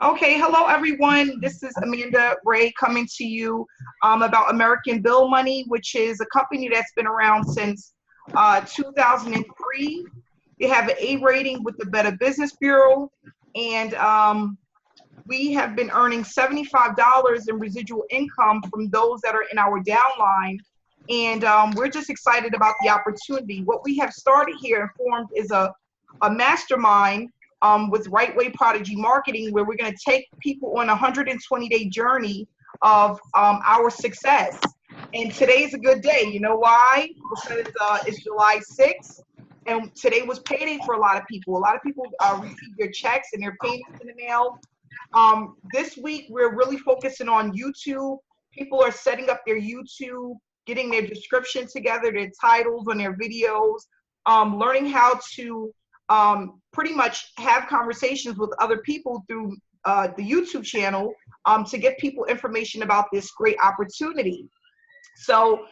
Okay, hello everyone. This is Amanda Ray coming to you about American Bill Money, which is a company that's been around since 2003. They have an A rating with the Better Business Bureau, and we have been earning $75 in residual income from those that are in our downline. And we're just excited about the opportunity. What we have started here and formed is a mastermind with Right Way Prodigy Marketing, where we're going to take people on a 120-day journey of our success. And today's a good day. You know why? Because it's July 6th, and today was payday for a lot of people. A lot of people received their checks and their payments in the mail. This week, we're really focusing on YouTube. People are setting up their YouTube, getting their description together, their titles on their videos, learning how to pretty much have conversations with other people through the YouTube channel to get people information about this great opportunity. So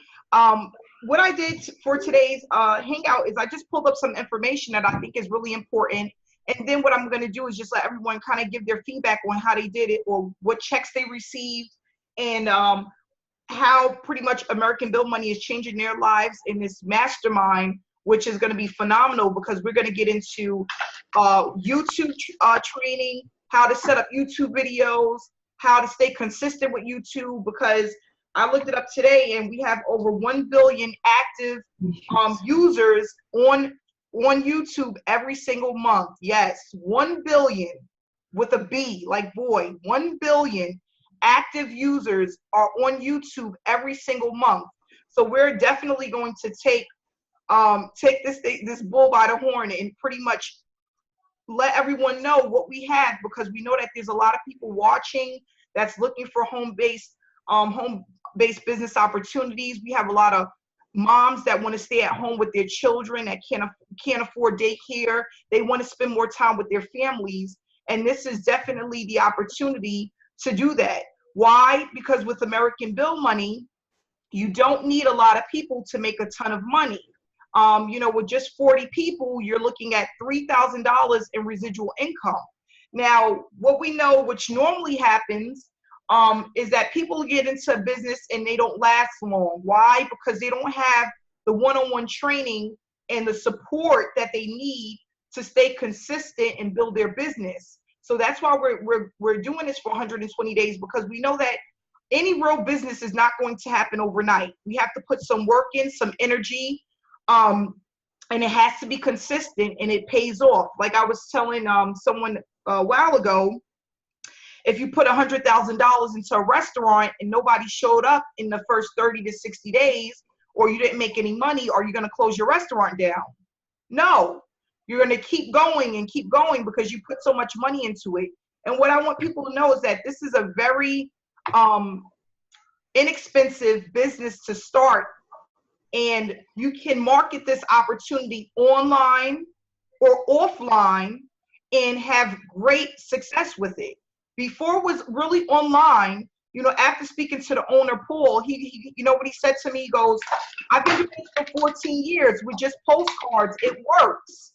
what I did for today's Hangout is I just pulled up some information that I think is really important. And then what I'm going to do is just let everyone kind of give their feedback on how they did it or what checks they received and how pretty much American Bill Money is changing their lives in this mastermind, which is going to be phenomenal because we're going to get into YouTube training, how to set up YouTube videos, how to stay consistent with YouTube, because I looked it up today and we have over 1 billion active users on YouTube every single month. Yes, 1 billion with a B, like boy, 1 billion active users are on YouTube every single month. So we're definitely going to take this bull by the horn and pretty much let everyone know what we have, because we know that there's a lot of people watching that's looking for home-based business opportunities. We have a lot of moms that want to stay at home with their children that can't afford daycare. They want to spend more time with their families, and this is definitely the opportunity to do that. Why? Because with American Bill Money, you don't need a lot of people to make a ton of money. With just 40 people, you're looking at $3,000 in residual income. Now, what we know, which normally happens, is that people get into business and they don't last long. Why? Because they don't have the one-on-one training and the support that they need to stay consistent and build their business. So that's why we're doing this for 120 days, because we know that any real business is not going to happen overnight. We have to put some work in, some energy, and it has to be consistent, and it pays off. Like I was telling someone a while ago, if you put $100,000 into a restaurant and nobody showed up in the first 30 to 60 days, or you didn't make any money, are you going to close your restaurant down? No. You're going to keep going because you put so much money into it. And what I want people to know is that this is a very inexpensive business to start, and you can market this opportunity online or offline and have great success with it. Before it was really online, after speaking to the owner, Paul, he what he said to me, he goes, I've been doing this for 14 years with just postcards. It works.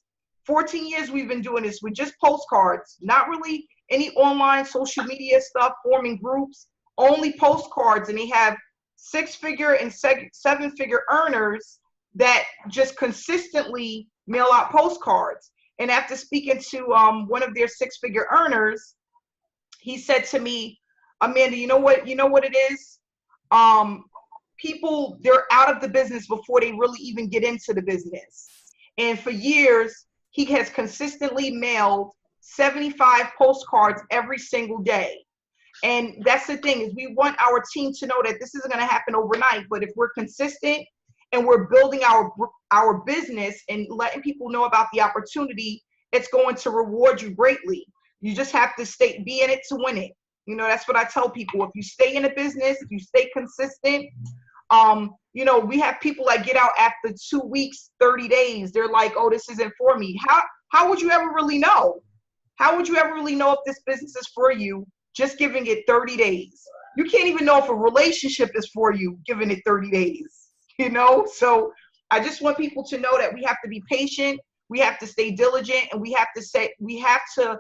14 years we've been doing this with just postcards, not really any online social media stuff, forming groups, only postcards. And they have 6-figure and 7-figure earners that just consistently mail out postcards. And after speaking to one of their 6-figure earners, he said to me, Amanda, you know what it is? People, they're out of the business before they really even get into the business. And for years, he has consistently mailed 75 postcards every single day. And that's the thing, is we want our team to know that this isn't going to happen overnight, but if we're consistent and we're building our business and letting people know about the opportunity, it's going to reward you greatly. You just have to be in it to win it. That's what I tell people. If you stay in a business, if you stay consistent, we have people that get out after 2 weeks, 30 days. They're like, oh, this isn't for me. How would you ever really know? How would you ever really know if this business is for you just giving it 30 days? You can't even know if a relationship is for you giving it 30 days, So I just want people to know that we have to be patient. We have to stay diligent, and we have to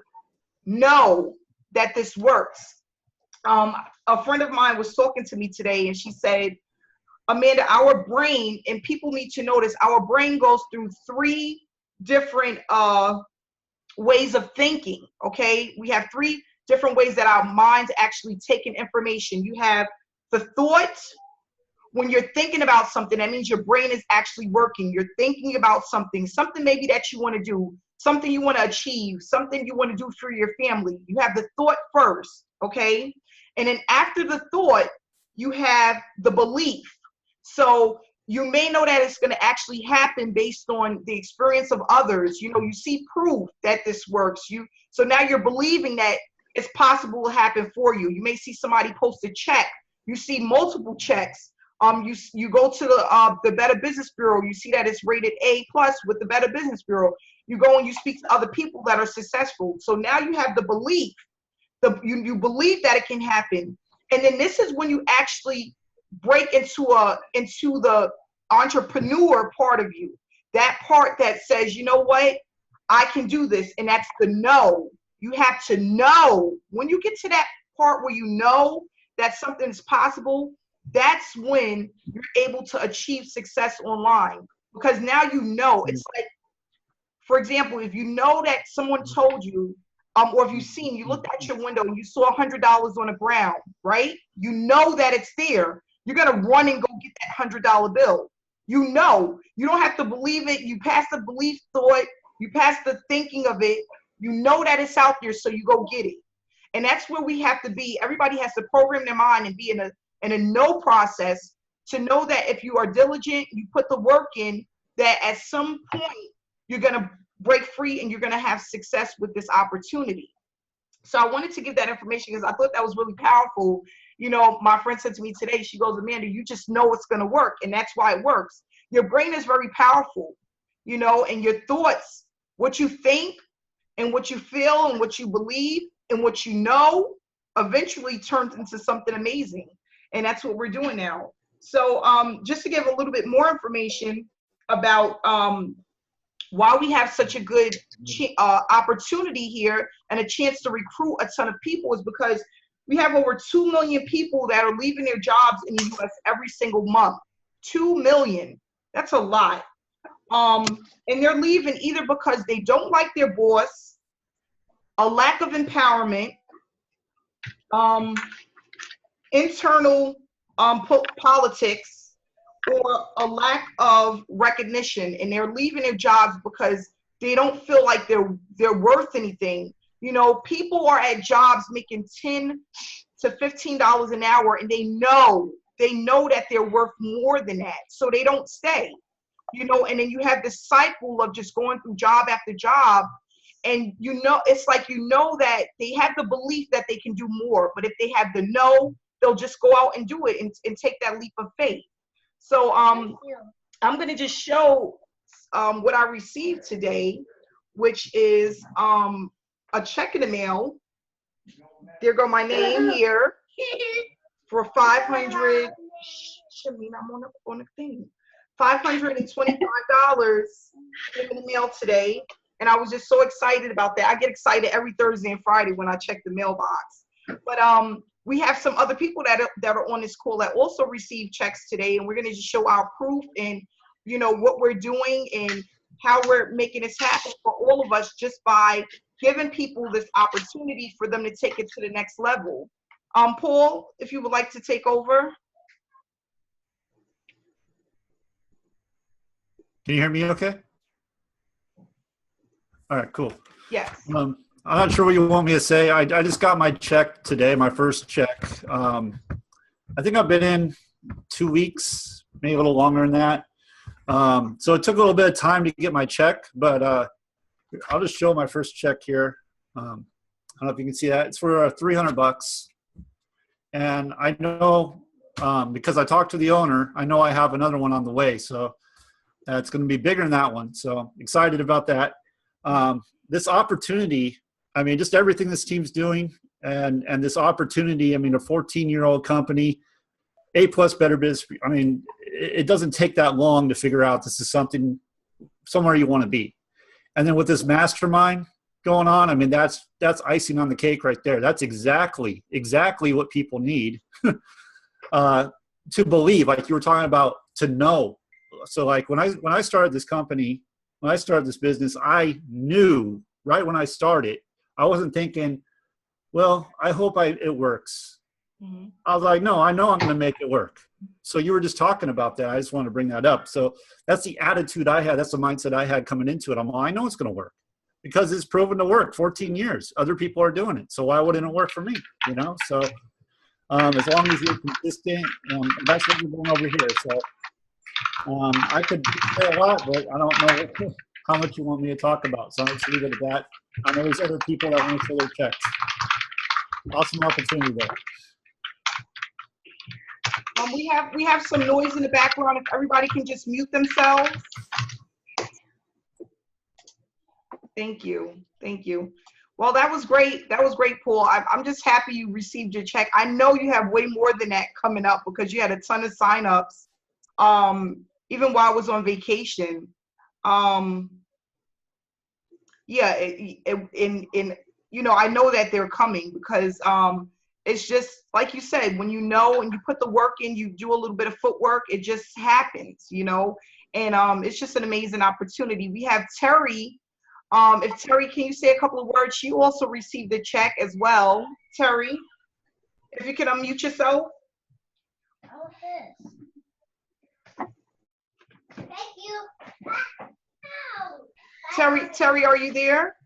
know that this works. A friend of mine was talking to me today, and she said, Amanda, our brain, and people need to notice, our brain goes through 3 different ways of thinking, okay? We have 3 different ways that our minds actually take in information. You have the thought. When you're thinking about something, that means your brain is actually working. You're thinking about something maybe that you want to do, something you want to achieve, something you want to do for your family. You have the thought first, okay? And then after the thought, you have the belief. So you may know that it's going to actually happen based on the experience of others. You know, you see proof that this works. So now you're believing that it's possible to happen for you. You may see somebody post a check. You see multiple checks. You go to the Better Business Bureau. You see that it's rated A+ with the Better Business Bureau. You go and you speak to other people that are successful. So now you have the belief. You believe that it can happen. And then this is when you actually break into the entrepreneur part of you. That part that says, you know what, I can do this. And that's the know. You have to know. When you get to that part where you know that something is possible, that's when you're able to achieve success online. Because now you know. It's like, for example, if you know that someone told you, or if you looked out your window and you saw $100 on the ground, right? You know that it's there. You're going to run and go get that $100 bill. You know. You don't have to believe it. You pass the belief thought. You pass the thinking of it. You know that it's out there, so you go get it. And that's where we have to be. Everybody has to program their mind and be in a know process to know that if you are diligent, you put the work in, that at some point you're going to break free and you're going to have success with this opportunity. So I wanted to give that information because I thought that was really powerful. You know, my friend said to me today, she goes, Amanda, you just know it's going to work. And that's why it works. Your brain is very powerful, you know, and your thoughts, what you think and what you feel and what you believe and what you know eventually turns into something amazing. And that's what we're doing now. So just to give a little bit more information about why we have such a good opportunity here and a chance to recruit a ton of people is because we have over 2 million people that are leaving their jobs in the US every single month. 2 million. That's a lot. And they're leaving either because they don't like their boss, a lack of empowerment, internal politics, or a lack of recognition, and they're leaving their jobs because they don't feel like they're worth anything. You know, people are at jobs making $10 to $15 an hour, and they know that they're worth more than that, so they don't stay. You know, and then you have this cycle of just going through job after job, and you know, it's like, you know, that they have the belief that they can do more, but if they have the no, they'll just go out and do it and take that leap of faith. So I'm going to just show what I received today, which is a check in the mail. There go my name here for 500. Shameen, I'm on the thing. $525 in the mail today, and I was just so excited about that. I get excited every Thursday and Friday when I check the mailbox. But we have some other people that are on this call that also received checks today, and we're going to just show our proof and, you know, what we're doing and how we're making this happen for all of us just by giving people this opportunity for them to take it to the next level. Paul, if you would like to take over. Can you hear me okay? All right, cool. Yes. I'm not sure what you want me to say. I just got my check today, my first check. I think I've been in 2 weeks, maybe a little longer than that. So it took a little bit of time to get my check, but I'll just show my first check here. I don't know if you can see that. It's for $300. And I know, because I talked to the owner, I know I have another one on the way. So it's going to be bigger than that one. So excited about that. This opportunity, I mean, just everything this team's doing and this opportunity, I mean, a 14-year-old company, A+ Better Biz, I mean, it doesn't take that long to figure out this is somewhere you want to be. And then with this mastermind going on, I mean, that's icing on the cake right there. That's exactly what people need to believe, like you were talking about, to know. So like when I started this company, when I started this business, I knew right when I started, I wasn't thinking, well, I hope it works. Mm-hmm. I was like, no, I know I'm going to make it work. So you were just talking about that. I just wanted to bring that up. So that's the attitude I had. That's the mindset I had coming into it. I know it's going to work because it's proven to work. 14 years. Other people are doing it. So why wouldn't it work for me? You know? So as long as you're consistent, that's what we're doing over here. So I could say a lot, but I don't know how much you want me to talk about. So I'll just leave it at that. I know there's other people that want to fill their checks. Awesome opportunity there. We have some noise in the background. If everybody can just mute themselves. Thank you. Well, that was great. That was great, Paul. I'm just happy you received your check. I know you have way more than that coming up because you had a ton of signups, even while I was on vacation. Yeah, I know that they're coming because it's just like you said, when you know and you put the work in, you do a little bit of footwork, it just happens, and it's just an amazing opportunity. We have Terry. If Terry, can you say a couple of words? She also received a check as well. Terry, if you can unmute yourself. Thank you. Terry, are you there?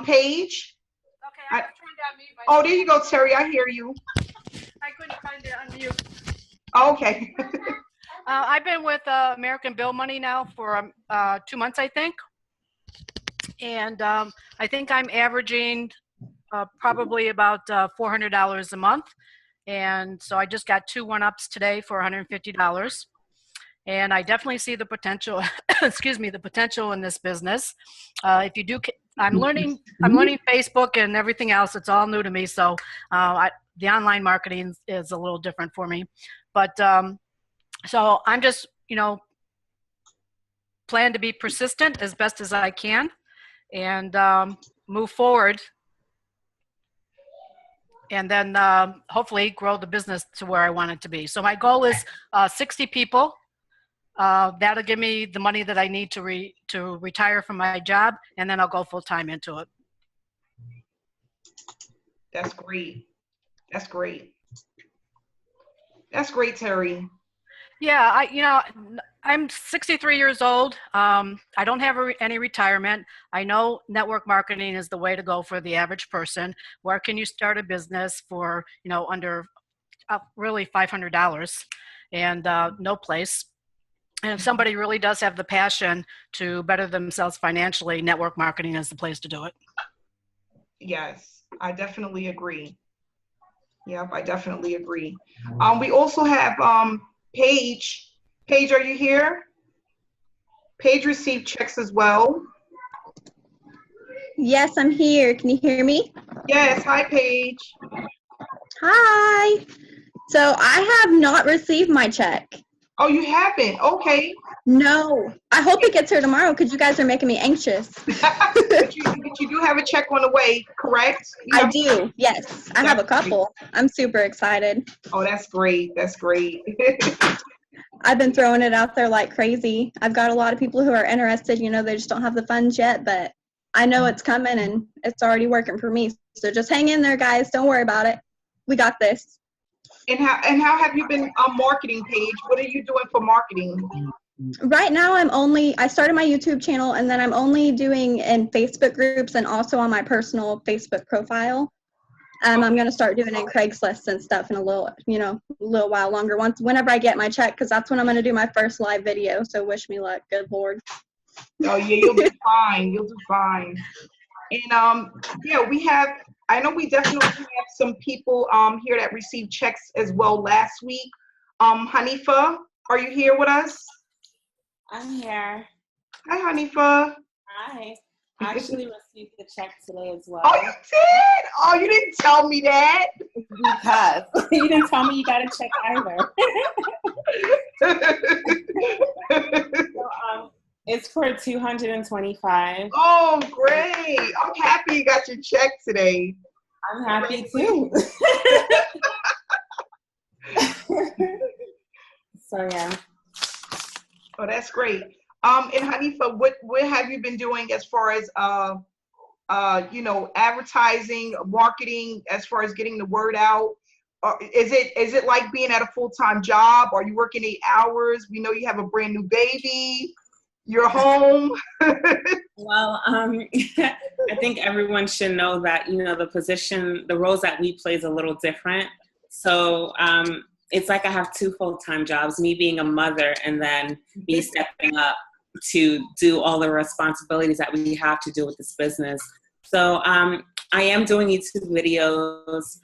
Paige? Okay, I was trying to unmute myself. Oh, there you go, Terry. I hear you. I couldn't find it unmute. Okay. I've been with American Bill Money now for 2 months, I think. And I think I'm averaging probably about $400 a month. And so I just got 2 one-ups today for $150. And I definitely see the potential, the potential in this business. If you do, I'm learning Facebook and everything else. It's all new to me. So the online marketing is a little different for me. But so I'm just, plan to be persistent as best as I can and move forward. And then hopefully grow the business to where I want it to be. So my goal is 60 people. That'll give me the money that I need to retire from my job, and then I'll go full time into it. That's great. That's great. That's great, Terry. Yeah, I'm 63 years old. I don't have any retirement. I know network marketing is the way to go for the average person. Where can you start a business for, under really $500 and no place? And if somebody really does have the passion to better themselves financially, network marketing is the place to do it. Yes, I definitely agree. Yep, I definitely agree. We also have Paige. Paige, are you here? Paige received checks as well. Yes, I'm here. Can you hear me? Yes. Hi, Paige. Hi. So I have not received my check. Oh, you haven't? Okay. No. I hope it gets here tomorrow because you guys are making me anxious. but you do have a check on the way, correct? I do. Yes. I have a couple. I'm super excited. Oh, that's great. That's great. I've been throwing it out there like crazy. I've got a lot of people who are interested. They just don't have the funds yet, but I know it's coming and it's already working for me. So just hang in there, guys. Don't worry about it. We got this. And how have you been marketing, Paige? What are you doing for marketing? Right now, I started my YouTube channel, and then I'm only doing in Facebook groups and also on my personal Facebook profile. I'm going to start doing in Craigslist and stuff in a little while longer. Whenever I get my check, because that's when I'm going to do my first live video. So wish me luck. Good Lord. Oh yeah, you'll do fine. You'll do fine. And I know we definitely have some people here that received checks as well last week. Hanifa, are you here with us? I'm here. Hi, Hanifa. Hi. I actually received the check today as well. Oh, you did? Oh, you didn't tell me that. Because you didn't tell me you got a check either. It's for 225. Oh, great. I'm happy you got your check today. I'm happy too. So yeah. Oh, that's great. And Hanifa, what have you been doing as far as advertising, marketing, as far as getting the word out? Is it like being at a full-time job? Are you working 8 hours? We know you have a brand new baby. You're home. Well, I think everyone should know that, the roles that we play is a little different. So it's like I have 2 full-time jobs, me being a mother and then me stepping up to do all the responsibilities that we have to do with this business. So I am doing YouTube videos.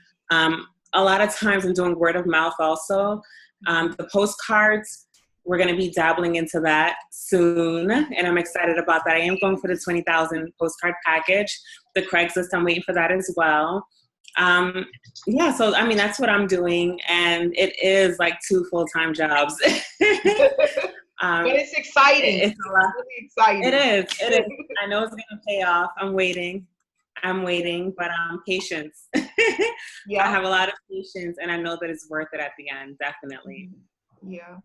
A lot of times I'm doing word of mouth also. The postcards, we're going to be dabbling into that soon, and I'm excited about that. I am going for the 20,000 postcard package. The Craigslist, I'm waiting for that as well. Yeah, so I mean, that's what I'm doing, and it is like 2 full-time jobs. But it's exciting. It's a lot. Really exciting. It is. I know it's going to pay off. I'm waiting, but patience. Yeah. I have a lot of patience, and I know that it's worth it at the end, definitely. Yeah.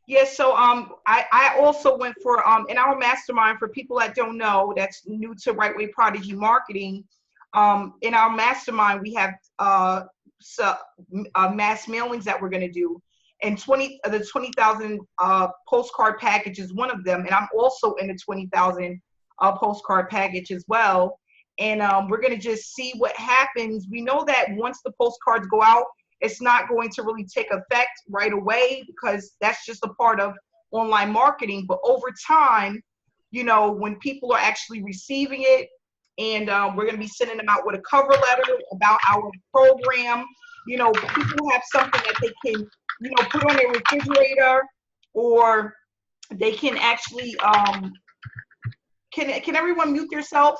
Yeah, so I also went for in our mastermind, for people that don't know, that's new to Right Way Prodigy Marketing. In our mastermind, we have mass mailings that we're going to do, and the 20,000 postcard package is one of them, and I'm also in the 20,000 postcard package as well. And we're going to just see what happens. We know that once the postcards go out, it's not going to really take effect right away, because that's just a part of online marketing. But over time, when people are actually receiving it, and we're going to be sending them out with a cover letter about our program. People have something that they can, put on their refrigerator, or they can actually, can everyone mute themselves?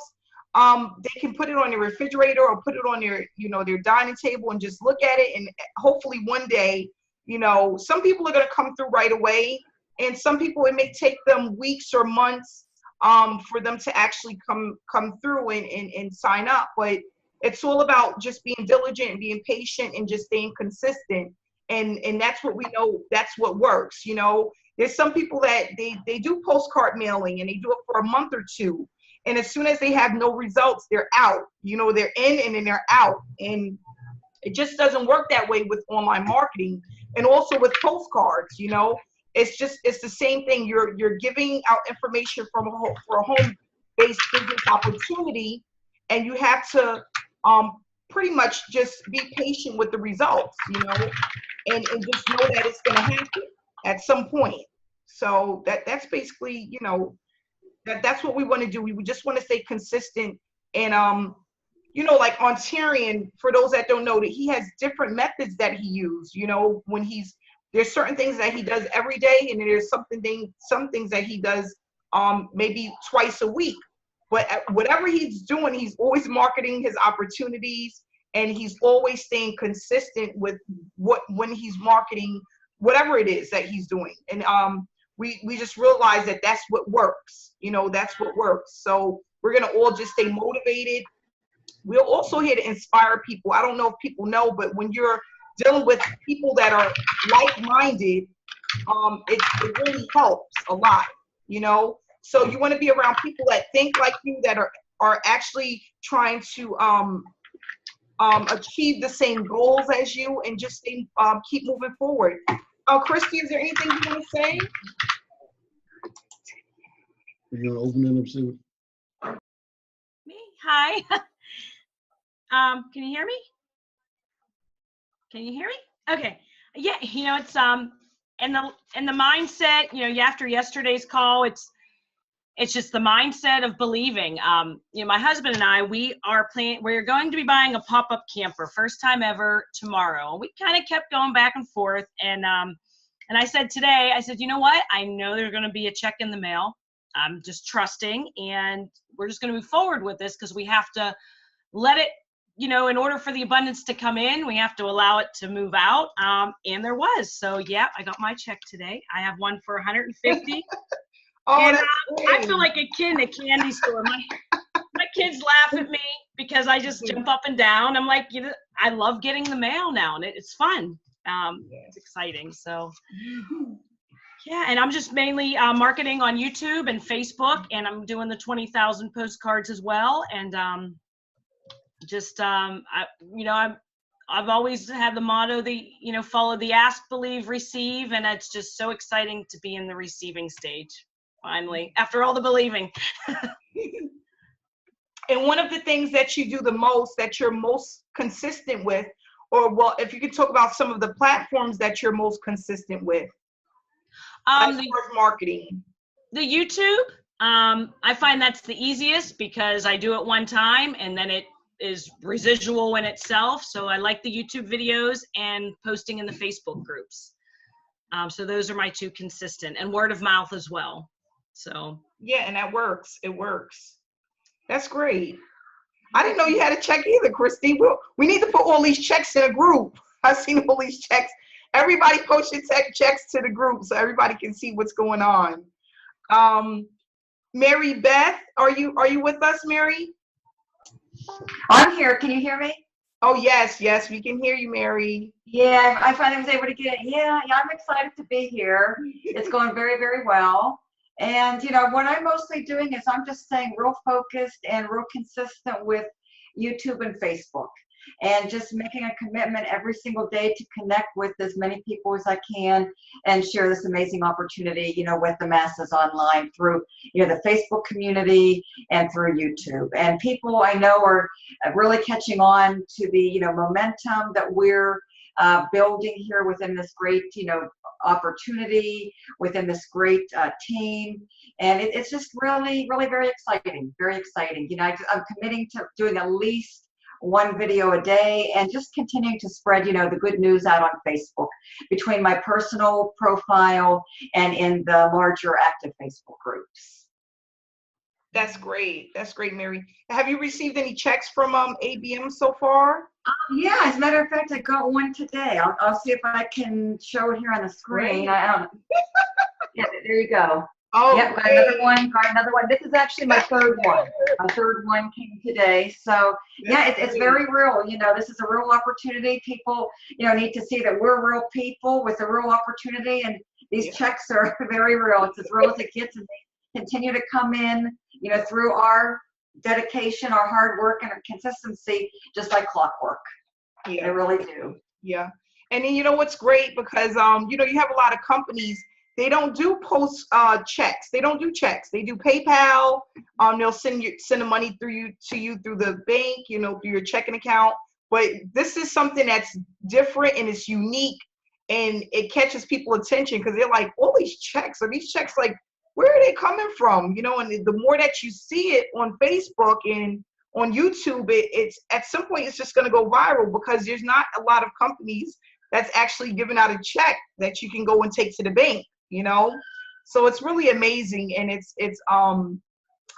They can put it on their refrigerator or put it on their, their dining table and just look at it. And hopefully one day, some people are going to come through right away. And some people, it may take them weeks or months for them to actually come through and sign up. But it's all about just being diligent and being patient and just staying consistent. And that's what we know, that's what works. There's some people that they do postcard mailing and they do it for a month or 2. And as soon as they have no results, they're out. They're in and then they're out. And it just doesn't work that way with online marketing, and also with postcards. It's the same thing. You're giving out information for a home-based business opportunity, and you have to pretty much just be patient with the results, and just know that it's going to happen at some point. So that's basically, that's what we want to do. We just want to stay consistent. And like on Tyrion, for those that don't know, that he has different methods that he uses. When there's certain things that he does every day, and then there's some things that he does maybe twice a week. But whatever he's doing, he's always marketing his opportunities, and he's always staying consistent with when he's marketing whatever it is that he's doing. And we just realize that that's what works. That's what works. So we're going to all just stay motivated. We're also here to inspire people. I don't know if people know, but when you're dealing with people that are like-minded, it really helps a lot, So you want to be around people that think like you, that are actually trying to achieve the same goals as you, and just keep moving forward. Christy, is there anything you want to say? You're opening up soon. Me? Hi. Can you hear me? Can you hear me? Okay. Yeah, it's in the mindset, after yesterday's call, it's just the mindset of believing. My husband and I, we're going to be buying a pop-up camper, first time ever, tomorrow. We kind of kept going back and forth, and I said today, you know what? I know there's going to be a check in the mail. I'm just trusting, and we're just going to move forward with this, because we have to let it, in order for the abundance to come in, we have to allow it to move out. And there was. So yeah, I got my check today. I have one for $150. Oh, And that's I great. feel like a kid in a candy store. My kids laugh at me because I just jump up and down. I'm like, I love getting the mail now, and it's fun. It's exciting. So, yeah, and I'm just mainly marketing on YouTube and Facebook, and I'm doing the 20,000 postcards as well. And I've always had the motto, follow the ask, believe, receive, and it's just so exciting to be in the receiving stage finally after all the believing. And one of the things that you do the most, that you're most consistent with, or well, if you could talk about some of the platforms that you're most consistent with, as far as marketing. The YouTube, I find that's the easiest because I do it one time and then it is residual in itself. So I like the YouTube videos and posting in the Facebook groups. So those are my two consistent, and word of mouth as well. So yeah, and that works. It works. That's great. I didn't know you had a check either, Christy. We need to put all these checks in a group. I've seen all these checks. Everybody post your checks to the group so everybody can see what's going on. Mary Beth, are you with us, Mary? I'm here. Can you hear me? Oh, yes, we can hear you, Mary. Yeah, I finally was able to get it. Yeah, I'm excited to be here. It's going very, very well. And, what I'm mostly doing is I'm just staying real focused and real consistent with YouTube and Facebook, and just making a commitment every single day to connect with as many people as I can and share this amazing opportunity, with the masses online through, the Facebook community and through YouTube. And people I know are really catching on to the, momentum that we're building here within this great, opportunity, within this great team. And it's just really, really very exciting, very exciting. I'm committing to doing at least one video a day and just continuing to spread, the good news out on Facebook between my personal profile and in the larger active Facebook groups. That's great. That's great, Mary. Have you received any checks from ABM so far? Yeah, as a matter of fact, I got one today. I'll see if I can show it here on the screen. I don't know. Yeah, there you go. Oh, yep, got another one. This is actually my third one. My third one came today. So yeah, it's very real. This is a real opportunity. People, need to see that we're real people with a real opportunity, and these checks are very real. It's as real as it gets, and they continue to come in, through our dedication, our hard work, and our consistency, just like clockwork. Yeah, they really do. Yeah, and then what's great, because you have a lot of companies. They don't do post checks. They don't do checks. They do PayPal. They'll send the money to you through the bank, through your checking account. But this is something that's different and it's unique, and it catches people's attention because they're like, all these checks, are these checks, like, where are they coming from? And the more that you see it on Facebook and on YouTube, it's at some point it's just going to go viral, because there's not a lot of companies that's actually giving out a check that you can go and take to the bank. So it's really amazing, and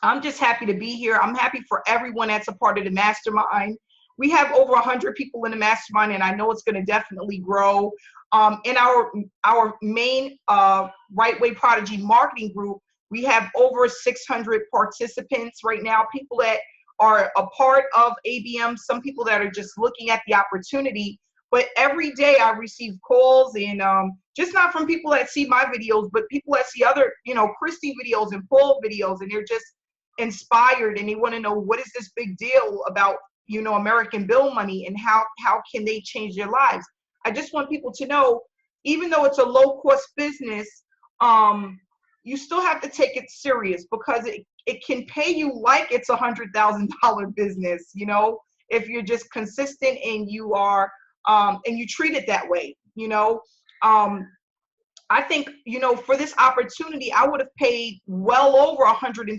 I'm just happy to be here. I'm happy for everyone that's a part of the Mastermind. We have over 100 people in the Mastermind, and I know it's going to definitely grow. In our main Right Way Prodigy marketing group, we have over 600 participants right now, people that are a part of ABM, some people that are just looking at the opportunity. But every day I receive calls, and just not from people that see my videos, but people that see other, Christy videos and Paul videos, and they're just inspired, and they want to know, what is this big deal about, American Bill money, and how can they change their lives? I just want people to know, even though it's a low-cost business, you still have to take it serious, because it can pay you like it's $100,000 business, if you're just consistent and you are and you treat it that way. I think, for this opportunity, I would have paid well over $125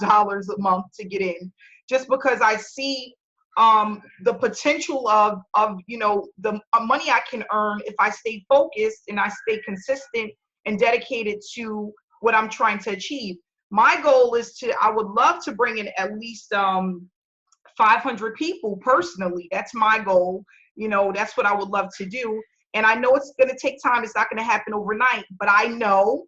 a month to get in, just because I see the potential of the money I can earn if I stay focused and I stay consistent and dedicated to what I'm trying to achieve. My goal is I would love to bring in at least 500 people personally. That's my goal. That's what I would love to do. And I know it's going to take time. It's not going to happen overnight, but I know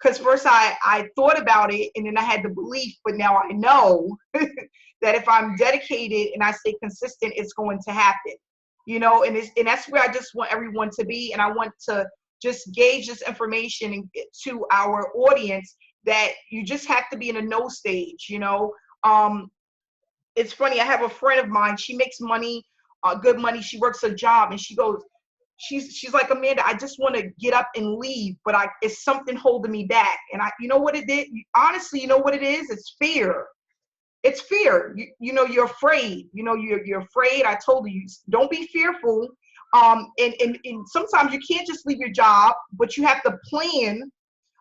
Because first I thought about it and then I had the belief, but now I know that if I'm dedicated and I stay consistent, it's going to happen. You know, and that's where I just want everyone to be. And I want to just gauge this information to our audience that you just have to be in a no stage, you know. It's funny, I have a friend of mine, she makes money, good money, she works a job, and she goes, she's like, Amanda, I just want to get up and leave, but it's something holding me back. And you know what it did? Honestly, you know what it is? It's fear. It's fear. You know, you're afraid. You know, you're afraid. I told you, don't be fearful. And sometimes you can't just leave your job, but you have to plan,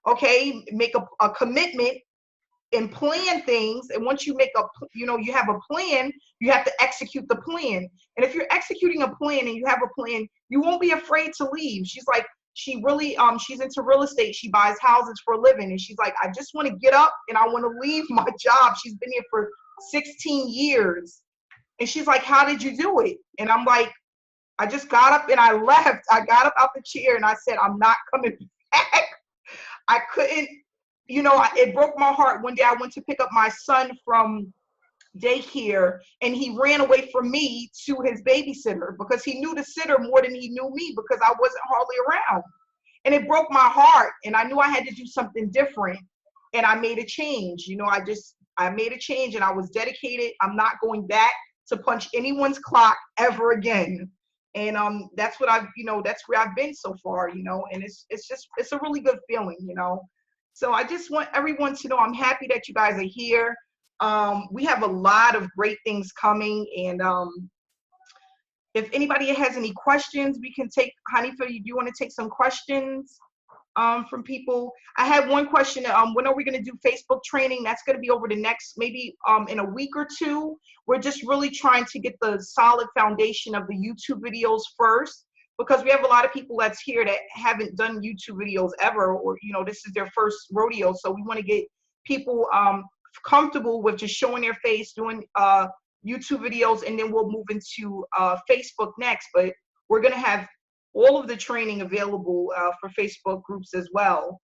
okay, make a commitment and plan things. And once you you have a plan, you have to execute the plan. And if you're executing a plan and you have a plan, you won't be afraid to leave. She's like, she really, she's into real estate. She buys houses for a living. And she's like, I just want to get up and I want to leave my job. She's been here for 16 years. And she's like, how did you do it? And I'm like, I just got up and I left. I got up out the chair and I said, I'm not coming back. I couldn't, you know, it broke my heart. One day I went to pick up my son from daycare and he ran away from me to his babysitter because he knew the sitter more than he knew me because I wasn't hardly around. And it broke my heart and I knew I had to do something different and I made a change. You know, I made a change and I was dedicated. I'm not going back to punch anyone's clock ever again. And that's what that's where I've been so far, you know, and it's a really good feeling, you know. So I just want everyone to know I'm happy that you guys are here. We have a lot of great things coming. And if anybody has any questions, we can take, Hanifa, do you want to take some questions from people? I have one question. When are we going to do Facebook training? That's going to be over the next, maybe in a week or two. We're just really trying to get the solid foundation of the YouTube videos first, because we have a lot of people that's here that haven't done YouTube videos ever, or, you know, this is their first rodeo. So we want to get people comfortable with just showing their face, doing YouTube videos, and then we'll move into Facebook next. But we're going to have all of the training available for Facebook groups as well.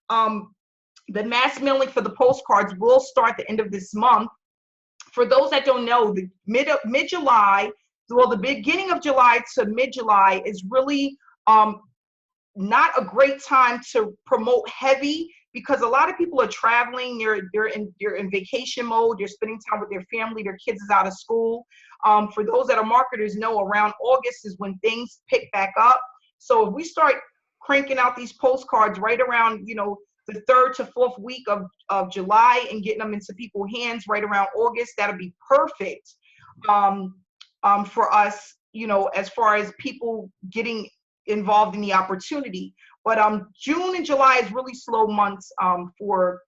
The mass mailing for the postcards will start the end of this month. For those that don't know, the mid-July, well, the beginning of July to mid-July is really not a great time to promote heavy, because a lot of people are traveling, they're in vacation mode, they're spending time with their family, their kids is out of school. For those that are marketers know, around August is when things pick back up. So if we start cranking out these postcards right around, you know, the 3rd to 4th week of July and getting them into people's hands right around August, that'll be perfect for us, you know, as far as people getting involved in the opportunity. But June and July is really slow months for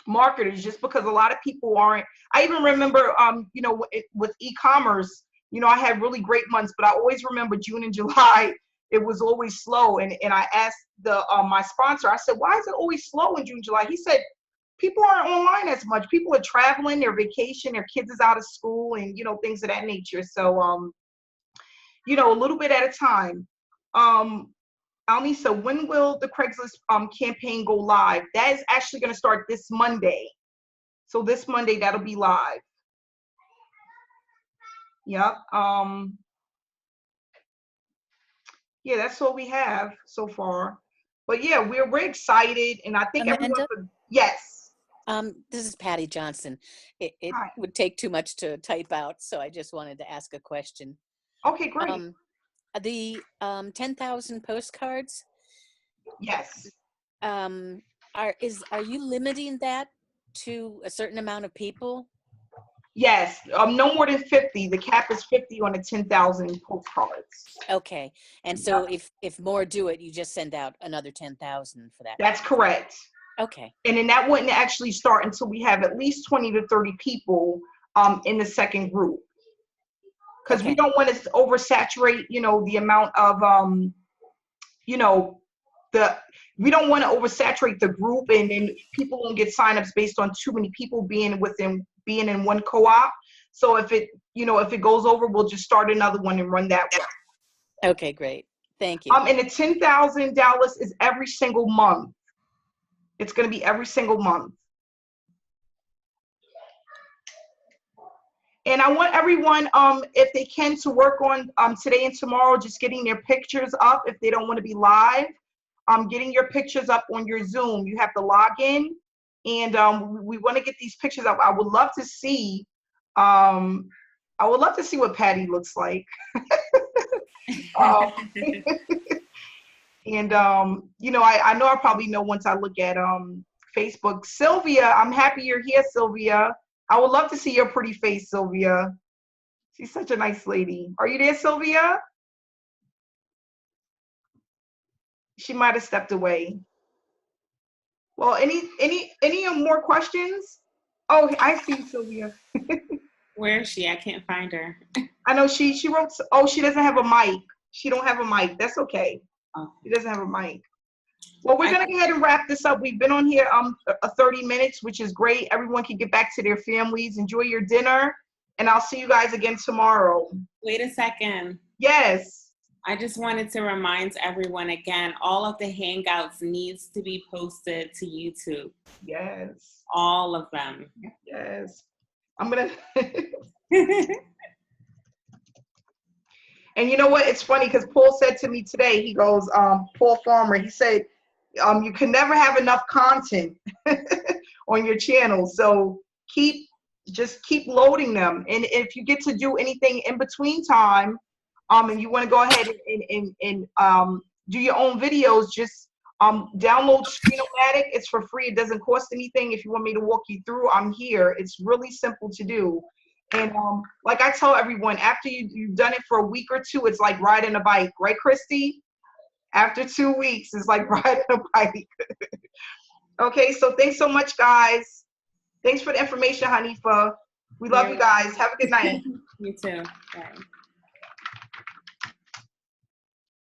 marketers, just because a lot of people aren't. I even remember, you know, with e-commerce, you know, I had really great months, but I always remember June and July, it was always slow. And I asked my sponsor, I said, why is it always slow in June, July? He said, people aren't online as much. People are traveling, their vacation, their kids is out of school, and, you know, things of that nature. So, you know, a little bit at a time. Almisa, when will the Craigslist campaign go live? That is actually going to start this Monday. So this Monday, that'll be live. Yep. Yeah, that's all we have so far. But yeah, we're excited, and I think Amanda? Yes. This is Patty Johnson. It would take too much to type out, so I just wanted to ask a question. Okay, great. The 10,000 postcards. Yes. Are you limiting that to a certain amount of people? Yes, no more than 50. The cap is 50 on the 10,000 postcards. Okay, and so if more do it, you just send out another 10,000 for that. That's correct. Okay. And then that wouldn't actually start until we have at least 20 to 30 people in the second group, because we don't want to oversaturate, you know, the amount of, you know, we don't want to oversaturate the group, and then people won't get signups based on too many people being in one co-op. So if it goes over, we'll just start another one and run that one. Okay, great. Thank you. And the $10,000 is every single month. It's going to be every single month. And I want everyone, if they can, to work on today and tomorrow, just getting their pictures up if they don't want to be live. Getting your pictures up on your Zoom. You have to log in, and we want to get these pictures up. I would love to see what Patty looks like. And you know, I know I probably know once I look at Facebook. Sylvia, I'm happy you're here, Sylvia. I would love to see your pretty face, Sylvia. She's such a nice lady. Are you there, Sylvia? She might have stepped away. Well, any more questions? Oh, I see Sylvia. Where is she? I can't find her. I know she wrote. Oh, she doesn't have a mic. She don't have a mic. That's okay. Oh. She doesn't have a mic. Well, we're gonna go ahead and wrap this up. We've been on here 30 minutes, which is great. Everyone can get back to their families. Enjoy your dinner, and I'll see you guys again tomorrow. Wait a second. Yes. I just wanted to remind everyone again, all of the Hangouts needs to be posted to YouTube. Yes. All of them. Yes. I'm gonna. And you know what? It's funny because Paul said to me today, he goes, Paul Farmer, he said, you can never have enough content on your channel. So just keep loading them. And if you get to do anything in between time, and you want to go ahead and do your own videos, just download Screenomatic. It's for free. It doesn't cost anything. If you want me to walk you through, I'm here. It's really simple to do. And like I tell everyone, after you've done it for a week or two, it's like riding a bike. Right, Christy? After 2 weeks, it's like riding a bike. Okay, so thanks so much, guys. Thanks for the information, Hanifa. We love you guys. Have a good night. You too. Bye.